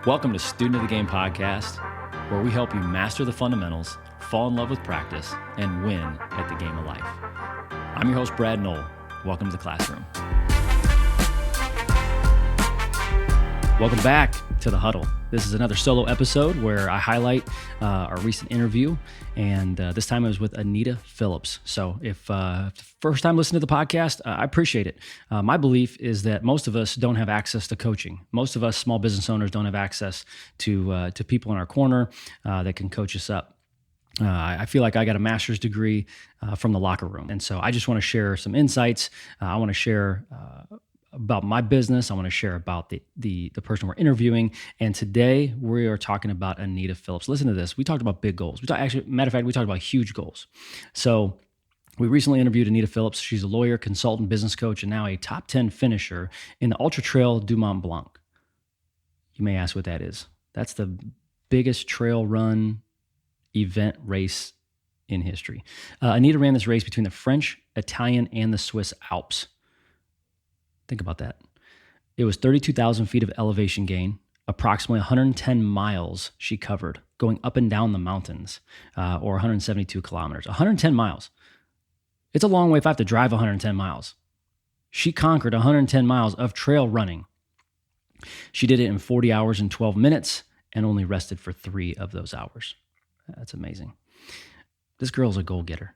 Welcome to Student of the Game podcast, where we help you master the fundamentals, fall in love with practice, and win at the game of life. I'm your host, Brad Noll. Welcome to the classroom. Welcome back to the Huddle. This is another solo episode where I highlight our recent interview, and this time it was with Anita Phillips. So if first time listening to the podcast, I appreciate it. My belief is that most of us don't have access to coaching. Most of us small business owners don't have access to people in our corner that can coach us up. I feel like I got a master's degree from the locker room, and so I just want to share some insights. I want to share about my business. I want to share about the person we're interviewing. And today we are talking about Anita Phillips. Listen to this. We talked about big goals. Matter of fact, we talked about huge goals. So we recently interviewed Anita Phillips. She's a lawyer, consultant, business coach, and now a top 10 finisher in the Ultra Trail de Montblanc. You may ask what that is. That's the biggest trail run event race in history. Anita ran this race between the French, Italian, and the Swiss Alps. Think about that. It was 32,000 feet of elevation gain, approximately 110 miles she covered, going up and down the mountains, or 172 kilometers. 110 miles. It's a long way if I have to drive 110 miles. She conquered 110 miles of trail running. She did it in 40 hours and 12 minutes and only rested for 3 of those hours. That's amazing. This girl's a goal-getter.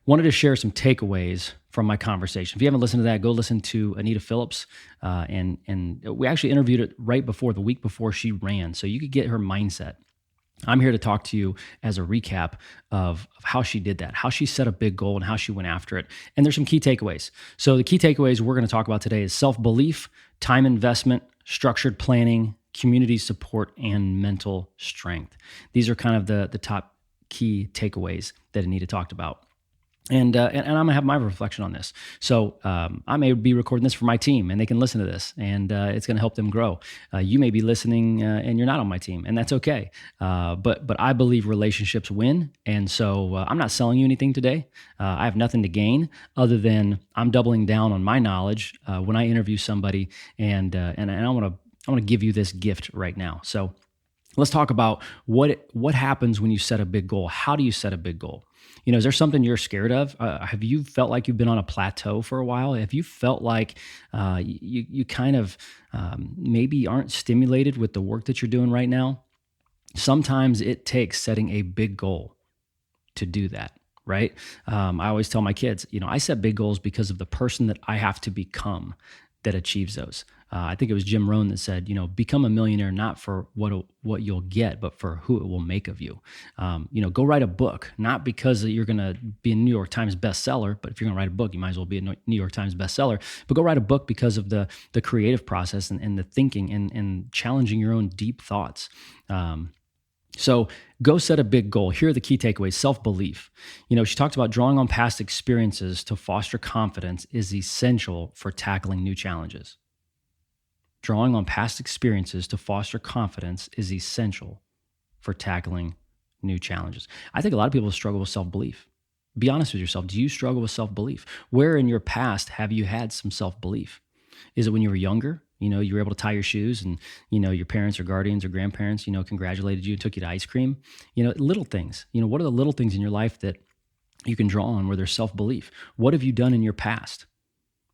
Wanted to share some takeaways from my conversation. If you haven't listened to that, go listen to Anita Phillips. And we actually interviewed it the week before she ran, so you could get her mindset. I'm here to talk to you as a recap of how she did that, how she set a big goal and how she went after it. And there's some key takeaways. So the key takeaways we're going to talk about today is self-belief, time investment, structured planning, community support, and mental strength. These are kind of the top key takeaways that Anita talked about. And I'm gonna have my reflection on this. So I may be recording this for my team, and they can listen to this, and it's gonna help them grow. You may be listening, and you're not on my team, and that's okay. But I believe relationships win, and so I'm not selling you anything today. I have nothing to gain other than I'm doubling down on my knowledge when I interview somebody, and I want to give you this gift right now. So let's talk about what happens when you set a big goal. How do you set a big goal? You know, is there something you're scared of? Have you felt like you've been on a plateau for a while? Have you felt like you kind of maybe aren't stimulated with the work that you're doing right now? Sometimes it takes setting a big goal to do that, right? I always tell my kids, I set big goals because of the person that I have to become that achieves those. I think it was Jim Rohn that said, become a millionaire not for what you'll get, but for who it will make of you. Go write a book, not because you're going to be a New York Times bestseller, but if you're going to write a book, you might as well be a New York Times bestseller. But go write a book because of the creative process and the thinking and challenging your own deep thoughts. So go set a big goal. Here are the key takeaways. Self-belief. She talked about drawing on past experiences to foster confidence is essential for tackling new challenges. Drawing on past experiences to foster confidence is essential for tackling new challenges. I think a lot of people struggle with self-belief. Be honest with yourself. Do you struggle with self-belief? Where in your past have you had some self-belief? Is it when you were younger? You were able to tie your shoes and, your parents or guardians or grandparents, congratulated you and took you to ice cream. Little things. What are the little things in your life that you can draw on where there's self-belief? What have you done in your past?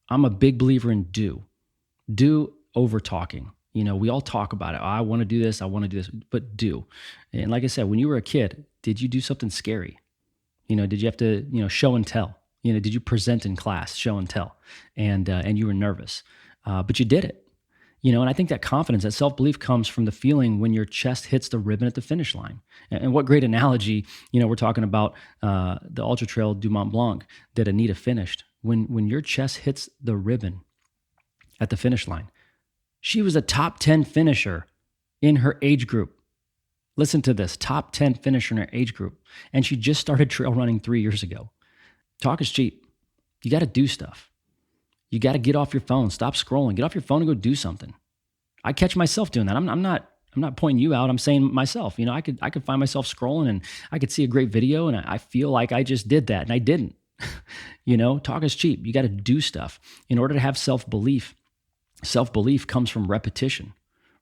I'm a big believer in do. Do over talking. We all talk about it. I want to do this. I want to do this, but do. And like I said, when you were a kid, did you do something scary? Did you have to, show and tell? Did you present in class, show and tell? And you were nervous, but you did it. And I think that confidence, that self-belief comes from the feeling when your chest hits the ribbon at the finish line. And what great analogy, we're talking about the Ultra Trail de Montblanc that Anita finished. When your chest hits the ribbon at the finish line, she was a top 10 finisher in her age group. Listen to this, top 10 finisher in her age group. And she just started trail running 3 years ago. Talk is cheap. You got to do stuff. You got to get off your phone, stop scrolling, get off your phone and go do something. I catch myself doing that. I'm not pointing you out. I'm saying myself, I could find myself scrolling and I could see a great video and I feel like I just did that and I didn't. Talk is cheap. You got to do stuff in order to have self-belief. Self-belief comes from repetition.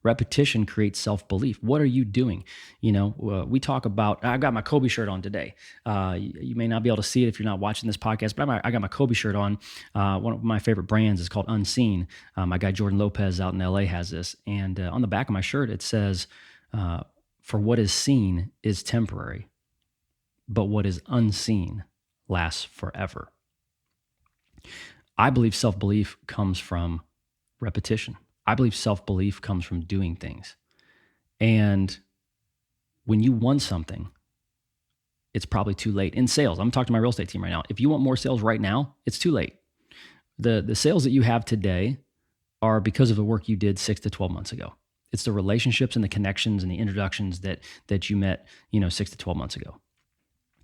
Repetition creates self-belief. What are you doing? We talk about, I've got my Kobe shirt on today. You may not be able to see it if you're not watching this podcast, but I got my Kobe shirt on. One of my favorite brands is called Unseen. My guy Jordan Lopez out in LA has this. And on the back of my shirt, it says, for what is seen is temporary, but what is unseen lasts forever. I believe self-belief comes from repetition. I believe self-belief comes from doing things. And when you want something, it's probably too late. In sales, I'm talking to my real estate team right now. If you want more sales right now, it's too late. The sales that you have today are because of the work you did 6 to 12 months ago. It's the relationships and the connections and the introductions that you met, 6 to 12 months ago.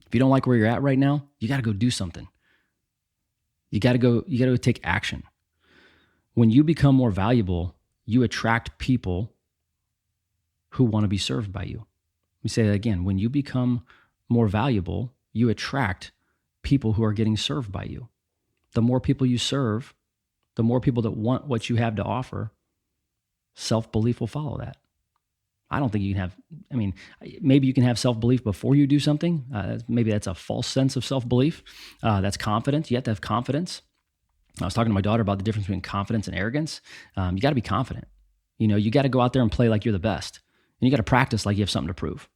If you don't like where you're at right now, you got to go do something. You got to go take action. When you become more valuable, you attract people who want to be served by you. Let me say that again. When you become more valuable, you attract people who are getting served by you. The more people you serve, the more people that want what you have to offer, self-belief will follow that. I don't think you can have, maybe you can have self-belief before you do something. Maybe that's a false sense of self-belief. That's confidence. You have to have confidence. I was talking to my daughter about the difference between confidence and arrogance. You got to be confident. You got to go out there and play like you're the best. And you got to practice like you have something to prove.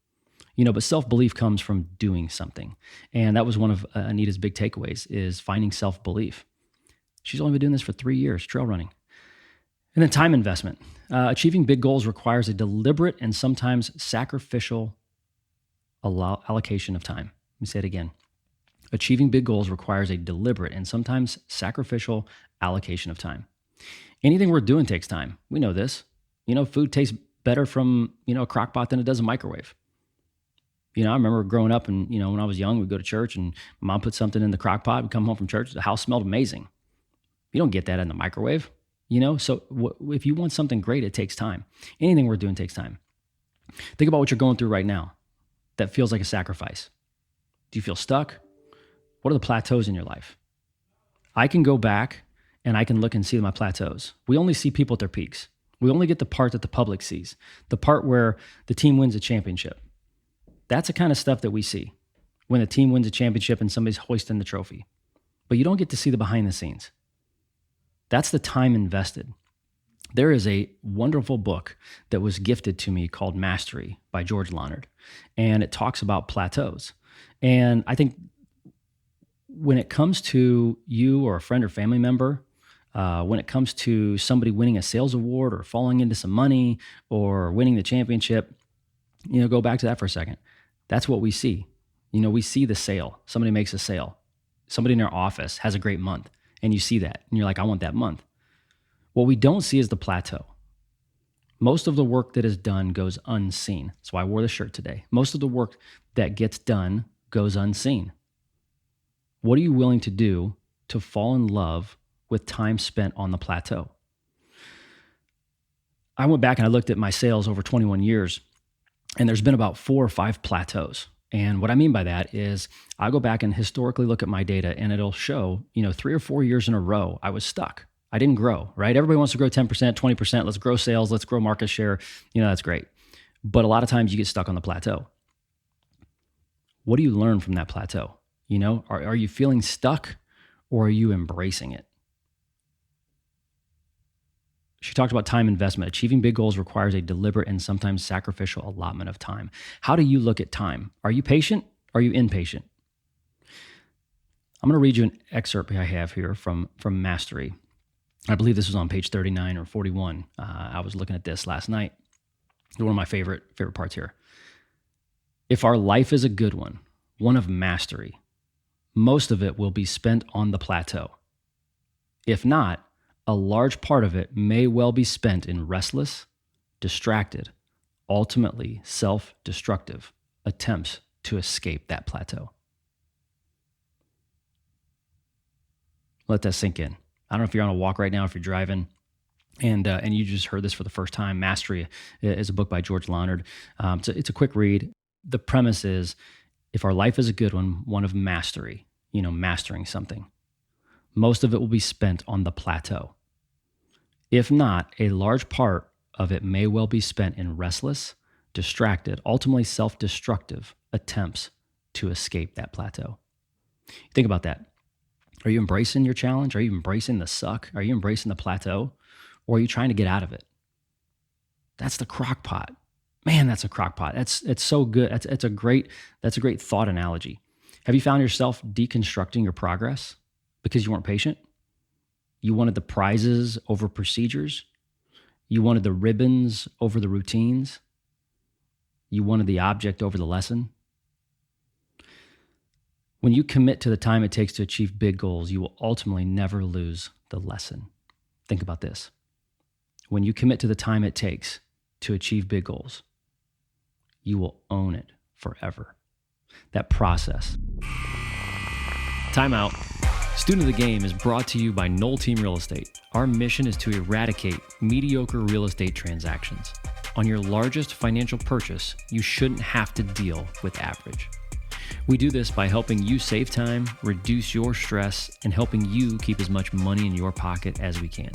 But self-belief comes from doing something. And that was one of Anita's big takeaways is finding self-belief. She's only been doing this for 3 years, trail running. And then time investment. Achieving big goals requires a deliberate and sometimes sacrificial allocation of time. Let me say it again. Achieving big goals requires a deliberate and sometimes sacrificial allocation of time. Anything worth doing takes time. We know this. Food tastes better from, a crock pot than it does a microwave. I remember growing up and, when I was young, we'd go to church and mom put something in the crock pot. We'd come home from church. The house smelled amazing. You don't get that in the microwave, So if you want something great, it takes time. Anything worth doing takes time. Think about what you're going through right now that feels like a sacrifice. Do you feel stuck? What are the plateaus in your life? I can go back and I can look and see my plateaus. We only see people at their peaks. We only get the part that the public sees, the part where the team wins a championship. That's the kind of stuff that we see when a team wins a championship and somebody's hoisting the trophy. But you don't get to see the behind the scenes. That's the time invested. There is a wonderful book that was gifted to me called Mastery by George Leonard, and it talks about plateaus. And I think when it comes to you or a friend or family member, when it comes to somebody winning a sales award or falling into some money or winning the championship, go back to that for a second. That's what we see. We see the sale. Somebody makes a sale. Somebody in their office has a great month, and you see that, and you're like, I want that month. What we don't see is the plateau. Most of the work that is done goes unseen. That's why I wore the shirt today. Most of the work that gets done goes unseen. What are you willing to do to fall in love with time spent on the plateau? I went back and I looked at my sales over 21 years, and there's been about 4 or 5 plateaus. And what I mean by that is I go back and historically look at my data, and it'll show, 3 or 4 years in a row, I was stuck. I didn't grow, right? Everybody wants to grow 10%, 20%. Let's grow sales. Let's grow market share. That's great. But a lot of times you get stuck on the plateau. What do you learn from that plateau? Are you feeling stuck, or are you embracing it? She talked about time investment. Achieving big goals requires a deliberate and sometimes sacrificial allotment of time. How do you look at time? Are you patient? Are you impatient? I'm going to read you an excerpt I have here from Mastery. I believe this was on page 39 or 41. I was looking at this last night. One of my favorite parts here. If our life is a good one of mastery, most of it will be spent on the plateau. If not, a large part of it may well be spent in restless, distracted, ultimately self-destructive attempts to escape that plateau. Let that sink in. I don't know if you're on a walk right now, if you're driving, and you just heard this for the first time. Mastery is a book by George Leonard. It's a quick read. The premise is, if our life is a good one of mastery, mastering something, most of it will be spent on the plateau. If not, a large part of it may well be spent in restless, distracted, ultimately self-destructive attempts to escape that plateau. Think about that. Are you embracing your challenge? Are you embracing the suck? Are you embracing the plateau? Or are you trying to get out of it? That's the crock pot. Man, that's a crock pot. It's so good. That's a great thought analogy. Have you found yourself deconstructing your progress because you weren't patient? You wanted the prizes over procedures. You wanted the ribbons over the routines. You wanted the object over the lesson. When you commit to the time it takes to achieve big goals, you will ultimately never lose the lesson. Think about this. When you commit to the time it takes to achieve big goals, you will own it forever. That process. Time out. Student of the Game is brought to you by Noll Team Real Estate. Our mission is to eradicate mediocre real estate transactions. On your largest financial purchase, you shouldn't have to deal with average. We do this by helping you save time, reduce your stress, and helping you keep as much money in your pocket as we can.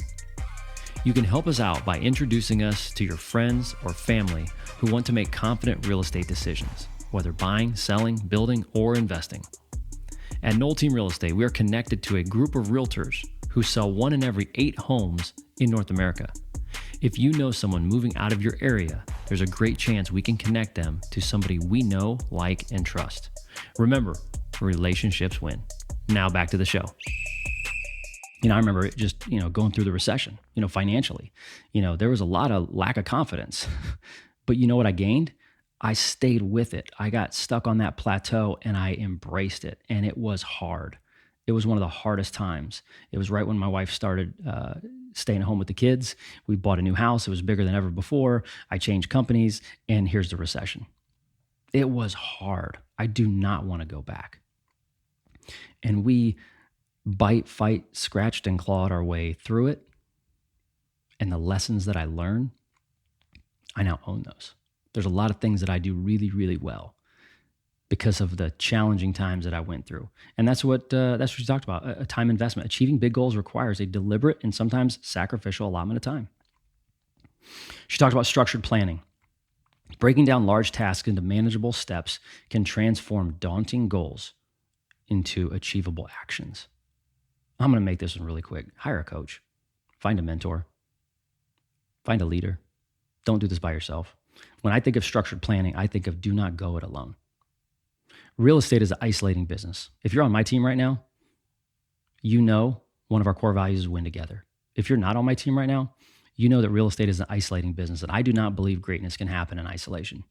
You can help us out by introducing us to your friends or family who want to make confident real estate decisions, whether buying, selling, building, or investing. At Noll Team Real Estate, we are connected to a group of realtors who sell 1 in every 8 homes in North America. If you know someone moving out of your area, there's a great chance we can connect them to somebody we know, like, and trust. Remember, relationships win. Now back to the show. I remember just, going through the recession, financially, there was a lot of lack of confidence, but you know what I gained? I stayed with it. I got stuck on that plateau and I embraced it. And it was hard. It was one of the hardest times. It was right when my wife started staying at home with the kids. We bought a new house. It was bigger than ever before. I changed companies, and here's the recession. It was hard. I do not want to go back. And we bite, fight, scratched, and clawed our way through it. And the lessons that I learned, I now own those. There's a lot of things that I do really, really well because of the challenging times that I went through. And that's what she talked about, a time investment. Achieving big goals requires a deliberate and sometimes sacrificial allotment of time. She talked about structured planning. Breaking down large tasks into manageable steps can transform daunting goals into achievable actions. I'm going to make this one really quick. Hire a coach. Find a mentor. Find a leader. Don't do this by yourself. When I think of structured planning, I think of do not go it alone. Real estate is an isolating business. If you're on my team right now, you know one of our core values is win together. If you're not on my team right now, you know that real estate is an isolating business, and I do not believe greatness can happen in isolation.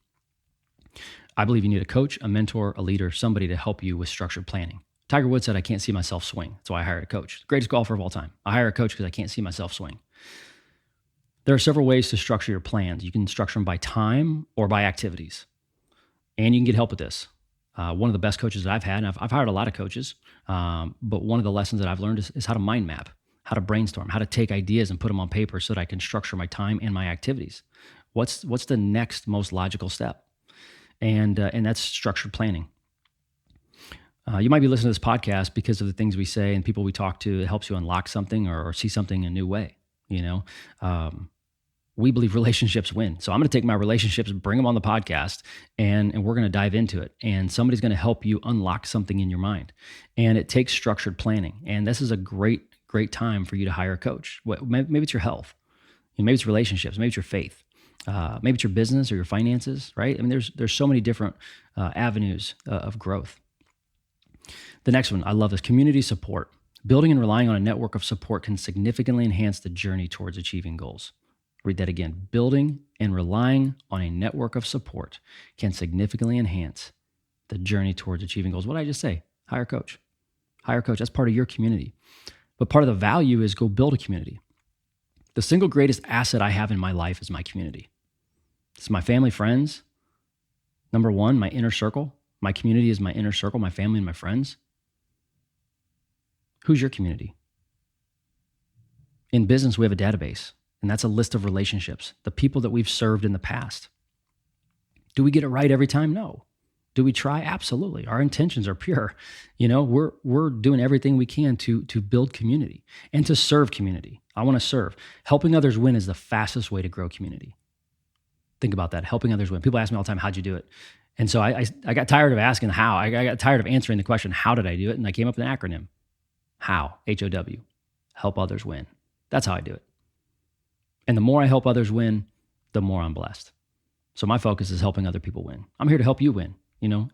I believe you need a coach, a mentor, a leader, somebody to help you with structured planning. Tiger Woods said, I can't see myself swing. That's why I hired a coach. Greatest golfer of all time. I hire a coach because I can't see myself swing. There are several ways to structure your plans. You can structure them by time or by activities. And you can get help with this. One of the best coaches that I've had, and I've hired a lot of coaches, but one of the lessons that I've learned is how to mind map, how to brainstorm, how to take ideas and put them on paper so that I can structure my time and my activities. What's the next most logical step? And that's structured planning. You might be listening to this podcast because of the things we say and people we talk to. It helps you unlock something or see something in a new way. We believe relationships win. So I'm going to take my relationships, bring them on the podcast, and we're going to dive into it. And somebody's going to help you unlock something in your mind. And it takes structured planning. And this is a great time for you to hire a coach. Maybe it's your health. Maybe it's relationships. Maybe it's your faith. Maybe it's your business or your finances, right? I mean, there's so many different avenues of growth. The next one, I love this, community support. Building and relying on a network of support can significantly enhance the journey towards achieving goals. Read that again. Building and relying on a network of support can significantly enhance the journey towards achieving goals. What did I just say? Hire a coach. Hire a coach. That's part of your community. But part of the value is go build a community. The single greatest asset I have in my life is my community. It's my family, friends. Number one, my inner circle. My community is my inner circle, my family and my friends. Who's your community? In business, we have a database, and that's a list of relationships, the people that we've served in the past. Do we get it right every time? No. Do we try? Absolutely. Our intentions are pure. We're doing everything we can to build community and to serve community. I want to serve. Helping others win is the fastest way to grow community. Think about that. Helping others win. People ask me all the time, how'd you do it? And so I got tired of asking how. I got tired of answering the question, how did I do it? And I came up with an acronym. How, H-O-W, help others win. That's how I do it. And the more I help others win, the more I'm blessed. So my focus is helping other people win. I'm here to help you win.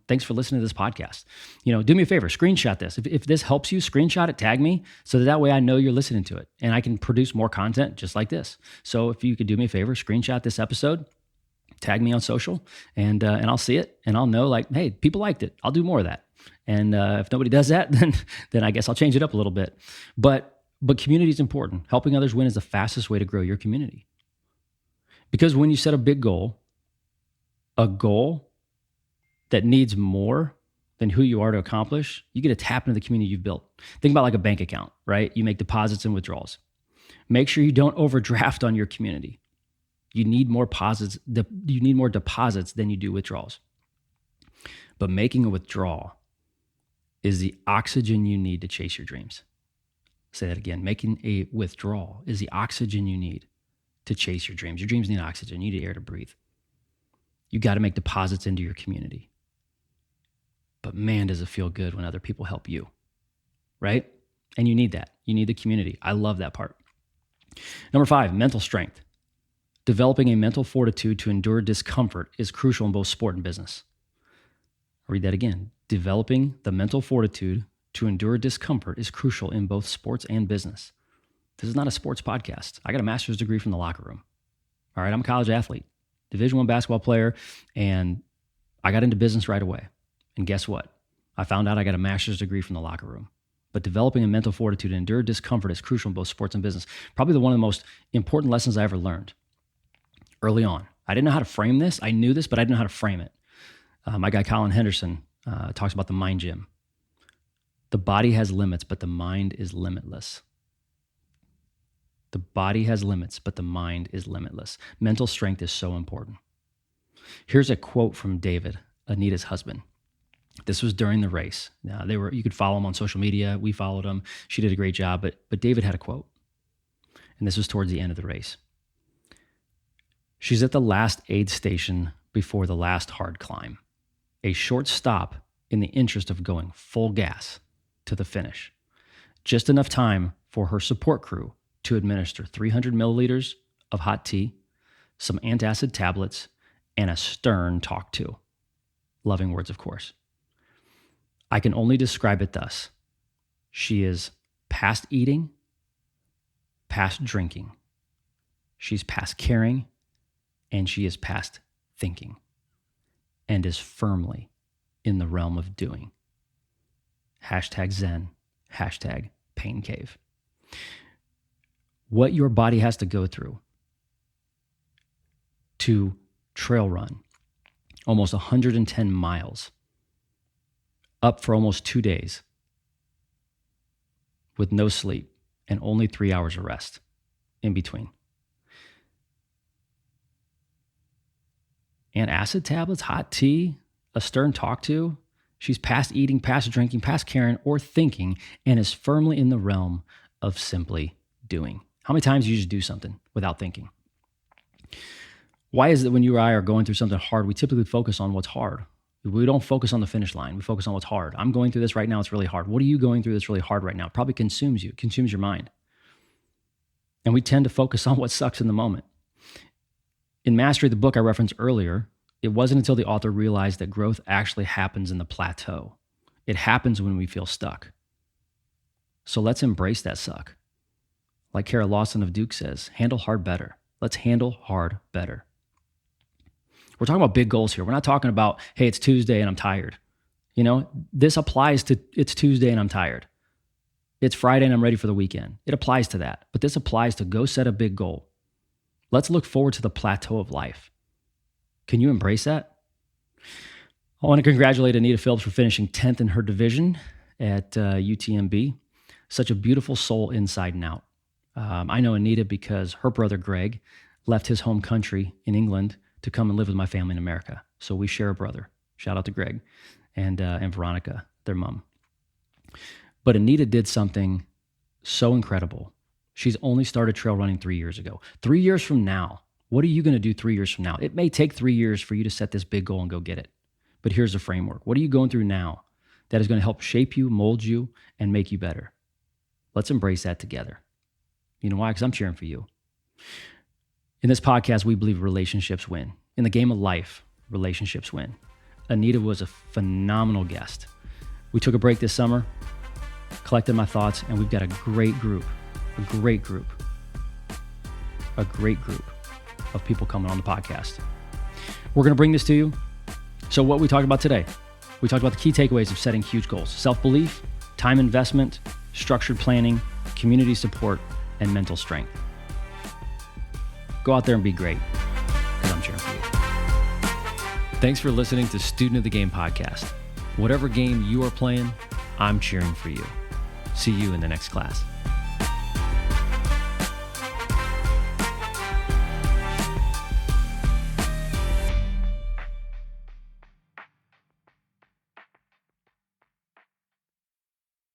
Thanks for listening to this podcast. Do me a favor, screenshot this. If this helps you, screenshot it, tag me, so that way I know you're listening to it and I can produce more content just like this. So if you could do me a favor, screenshot this episode, tag me on social, and I'll see it and I'll know like, hey, people liked it. I'll do more of that. And if nobody does that, then I guess I'll change it up a little bit. But community is important. Helping others win is the fastest way to grow your community. Because when you set a big goal, a goal that needs more than who you are to accomplish, you get to tap into the community you've built. Think about like a bank account, right? You make deposits and withdrawals. Make sure you don't overdraft on your community. You need more deposits. You need more deposits than you do withdrawals. But making a withdrawal is the oxygen you need to chase your dreams. Say that again. Making a withdrawal is the oxygen you need to chase your dreams. Your dreams need oxygen. You need air to breathe. You got to make deposits into your community. But man, does it feel good when other people help you, right? And you need that. You need the community. I love that part. Number 5, mental strength. Developing a mental fortitude to endure discomfort is crucial in both sport and business. I'll read that again. Developing the mental fortitude to endure discomfort is crucial in both sports and business. This is not a sports podcast. I got a master's degree from the locker room. All right, I'm a college athlete, Division I basketball player, and I got into business right away. And guess what? I found out I got a master's degree from the locker room. But developing a mental fortitude to endure discomfort is crucial in both sports and business. Probably one of the most important lessons I ever learned early on. I didn't know how to frame this. I knew this, but I didn't know how to frame it. My guy Colin Henderson talks about the mind gym. The body has limits, but the mind is limitless. The body has limits, but the mind is limitless. Mental strength is so important. Here's a quote from David, Anita's husband. This was during the race. Now, you could follow him on social media. We followed him. She did a great job, but David had a quote. And this was towards the end of the race. She's at the last aid station before the last hard climb. A short stop in the interest of going full gas to the finish. Just enough time for her support crew to administer 300 milliliters of hot tea, some antacid tablets, and a stern talk to. Loving words, of course. I can only describe it thus. She is past eating, past drinking. She's past caring, and she is past thinking, and is firmly in the realm of doing. Hashtag Zen, hashtag pain cave. What your body has to go through to trail run almost 110 miles up for almost 2 days with no sleep and only 3 hours of rest in between. And acid tablets, hot tea, a stern talk to. She's past eating, past drinking, past caring, or thinking, and is firmly in the realm of simply doing. How many times do you just do something without thinking? Why is it when you or I are going through something hard, we typically focus on what's hard? We don't focus on the finish line. We focus on what's hard. I'm going through this right now. It's really hard. What are you going through that's really hard right now? It probably consumes you, consumes your mind. And we tend to focus on what sucks in the moment. In Mastery, the book I referenced earlier, it wasn't until the author realized that growth actually happens in the plateau. It happens when we feel stuck. So let's embrace that suck. Like Kara Lawson of Duke says, handle hard better. Let's handle hard better. We're talking about big goals here. We're not talking about, hey, it's Tuesday and I'm tired. This applies to it's Tuesday and I'm tired. It's Friday and I'm ready for the weekend. It applies to that. But this applies to go set a big goal. Let's look forward to the plateau of life. Can you embrace that? I want to congratulate Anita Phillips for finishing 10th in her division at UTMB. Such a beautiful soul inside and out. I know Anita because her brother Greg left his home country in England to come and live with my family in America. So we share a brother. Shout out to Greg and Veronica, their mom. But Anita did something so incredible She's only started trail running 3 years ago. 3 years from now, what are you going to do 3 years from now? It may take 3 years for you to set this big goal and go get it. But here's the framework. What are you going through now that is going to help shape you, mold you, and make you better? Let's embrace that together. You know why? Because I'm cheering for you. In this podcast, we believe relationships win. In the game of life, relationships win. Anita was a phenomenal guest. We took a break this summer, collected my thoughts, and we've got a great group of people coming on the podcast. We're going to bring this to you. So what we talked about today, we talked about the key takeaways of setting huge goals: self-belief, time investment, structured planning, community support, and mental strength. Go out there and be great, because I'm cheering for you. Thanks for listening to Student of the Game podcast. Whatever game you are playing, I'm cheering for you. See you in the next class.